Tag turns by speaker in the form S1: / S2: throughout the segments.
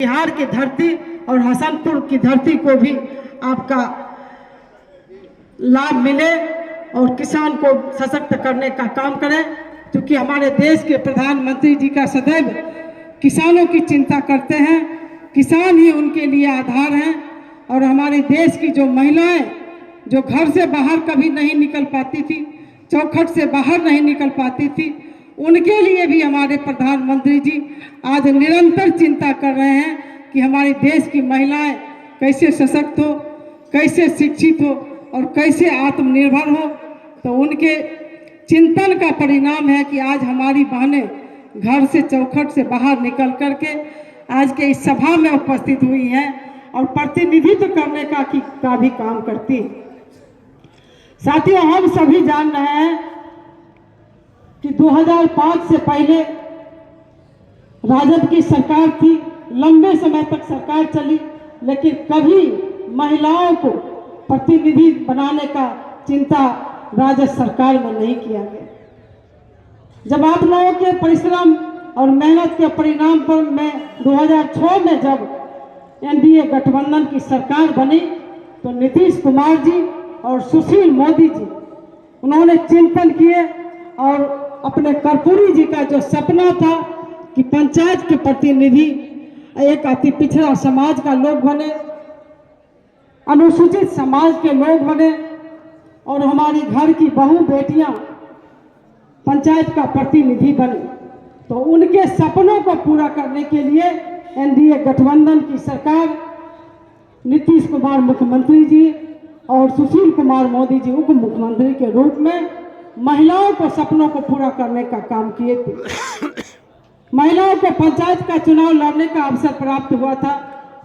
S1: बिहार की धरती और हसनपुर की धरती को भी आपका लाभ मिले और किसान को सशक्त करने का काम करें, क्योंकि हमारे देश के प्रधानमंत्री जी का सदैव किसानों की चिंता करते हैं। किसान ही उनके लिए आधार हैं। और हमारे देश की जो महिलाएं जो घर से बाहर कभी नहीं निकल पाती थी, चौखट से बाहर नहीं निकल पाती थी, उनके लिए भी हमारे प्रधानमंत्री जी आज निरंतर चिंता कर रहे हैं कि हमारे देश की महिलाएं कैसे सशक्त हो, कैसे शिक्षित हो और कैसे आत्मनिर्भर हो। तो उनके चिंतन का परिणाम है कि आज हमारी बहनें घर से चौखट से बाहर निकल करके आज के इस सभा में उपस्थित हुई हैं और प्रतिनिधित्व करने का भी काम करती हैं। साथियों, हम सभी जान रहे हैं कि 2005 से पहले राजद की सरकार थी, लंबे समय तक सरकार चली, लेकिन कभी महिलाओं को प्रतिनिधि बनाने का चिंता राजद सरकार में नहीं किया गया। जब आप लोगों के परिश्रम और मेहनत के परिणाम पर मैं 2006 में जब एनडीए गठबंधन की सरकार बनी तो नीतीश कुमार जी और सुशील मोदी जी उन्होंने चिंतन किए और अपने कर्पूरी जी का जो सपना था कि पंचायत के प्रतिनिधि एक अति पिछड़ा समाज का लोग बने, अनुसूचित समाज के लोग बने और हमारी घर की बहू बेटियां पंचायत का प्रतिनिधि बने। तो उनके सपनों को पूरा करने के लिए एनडीए गठबंधन की सरकार, नीतीश कुमार मुख्यमंत्री जी और सुशील कुमार मोदी जी उप मुख्यमंत्री के रूप में महिलाओं को सपनों को पूरा करने का काम किए थे। महिलाओं को पंचायत का चुनाव लड़ने का अवसर प्राप्त हुआ था।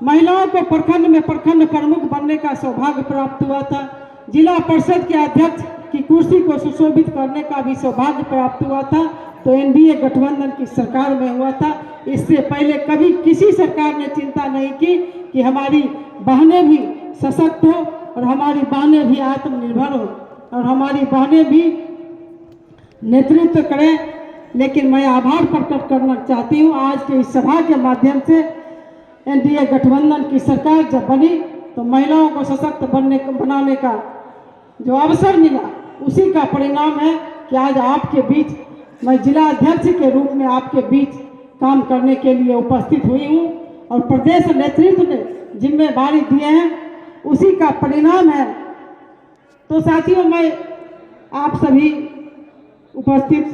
S1: महिलाओं को प्रखंड में प्रखंड प्रमुख बनने का सौभाग्य प्राप्त हुआ था। जिला परिषद के अध्यक्ष की कुर्सी को सुशोभित करने का भी सौभाग्य प्राप्त हुआ था। तो एनडीए गठबंधन की सरकार में हुआ था। इससे पहले कभी किसी सरकार ने चिंता नहीं की कि हमारी बहनें भी सशक्त हो और हमारी बहनें भी आत्मनिर्भर हो और हमारी बहनें भी नेतृत्व करें। लेकिन मैं आभार प्रकट करना चाहती हूँ, आज के इस सभा के माध्यम से एनडीए गठबंधन की सरकार जब बनी तो महिलाओं को सशक्त बनाने का जो अवसर मिला उसी का परिणाम है कि आज आपके बीच मैं जिला अध्यक्ष के रूप में आपके बीच काम करने के लिए उपस्थित हुई हूँ और प्रदेश नेतृत्व ने जिम्मेदारी दिए हैं, उसी का परिणाम है। तो साथियों, मैं आप सभी उपस्थित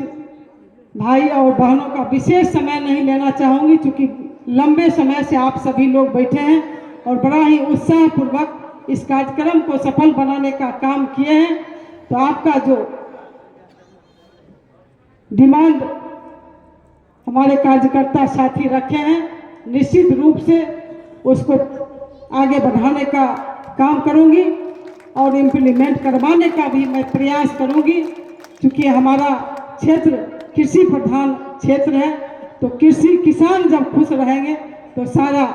S1: भाई और बहनों का विशेष समय नहीं लेना चाहूँगी, क्योंकि लंबे समय से आप सभी लोग बैठे हैं और बड़ा ही उत्साहपूर्वक इस कार्यक्रम को सफल बनाने का काम किए हैं। तो आपका जो डिमांड हमारे कार्यकर्ता साथी रखे हैं, निश्चित रूप से उसको आगे बढ़ाने का काम करूंगी और इम्प्लीमेंट करवाने का भी मैं प्रयास करूंगी, क्योंकि हमारा क्षेत्र कृषि प्रधान क्षेत्र है। तो कृषि किसान जब खुश रहेंगे तो सारा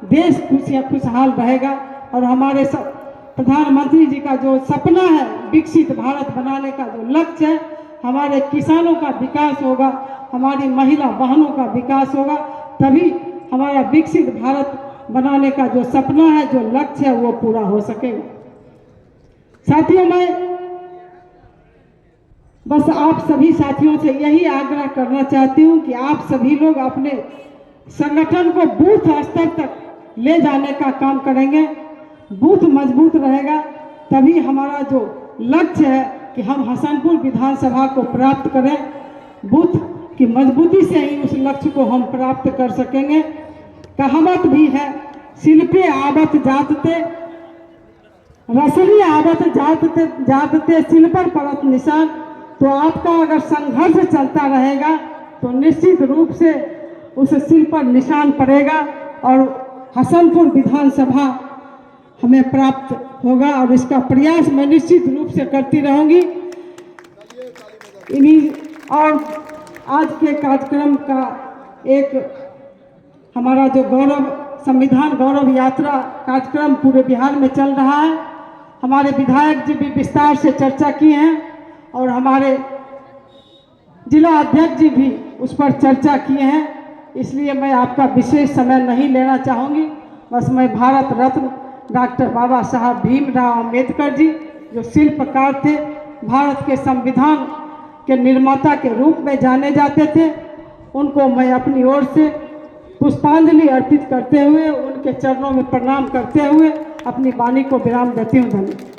S1: देश खुशहाल रहेगा और हमारे प्रधानमंत्री जी का जो सपना है विकसित भारत बनाने का जो लक्ष्य है, हमारे किसानों का विकास होगा, हमारी महिला बहनों का विकास होगा, तभी हमारा विकसित भारत बनाने का जो सपना है, जो लक्ष्य है, वो पूरा हो सकेगा। साथियों, मैं बस आप सभी साथियों से यही आग्रह करना चाहती हूँ कि आप सभी लोग अपने संगठन को बूथ स्तर तक ले जाने का काम करेंगे। बूथ मजबूत रहेगा तभी हमारा जो लक्ष्य है कि हम हसनपुर विधानसभा को प्राप्त करें, बूथ की मजबूती से ही उस लक्ष्य को हम प्राप्त कर सकेंगे। कहावत भी है, शिल्पे आवत जातते रसली आवत जातते जातते शिल पर परत निशान। तो आपका अगर संघर्ष चलता रहेगा तो निश्चित रूप से उस शिल पर निशान पड़ेगा और हसनपुर विधानसभा हमें प्राप्त होगा और इसका प्रयास मैं निश्चित रूप से करती रहूंगी। और आज के कार्यक्रम का एक हमारा जो संविधान गौरव यात्रा कार्यक्रम पूरे बिहार में चल रहा है। हमारे विधायक जी भी विस्तार से चर्चा किए हैं और हमारे जिला अध्यक्ष जी भी उस पर चर्चा किए हैं। इसलिए मैं आपका विशेष समय नहीं लेना चाहूँगी। बस मैं भारत रत्न डॉक्टर बाबा साहब भीमराव अम्बेडकर जी, जो शिल्पकार थे, भारत के संविधान के निर्माता के रूप में जाने जाते थे, उनको मैं अपनी ओर से पुष्पांजलि अर्पित करते हुए, उनके चरणों में प्रणाम करते हुए अपनी वाणी को विराम देती हूँ। धन्यवाद।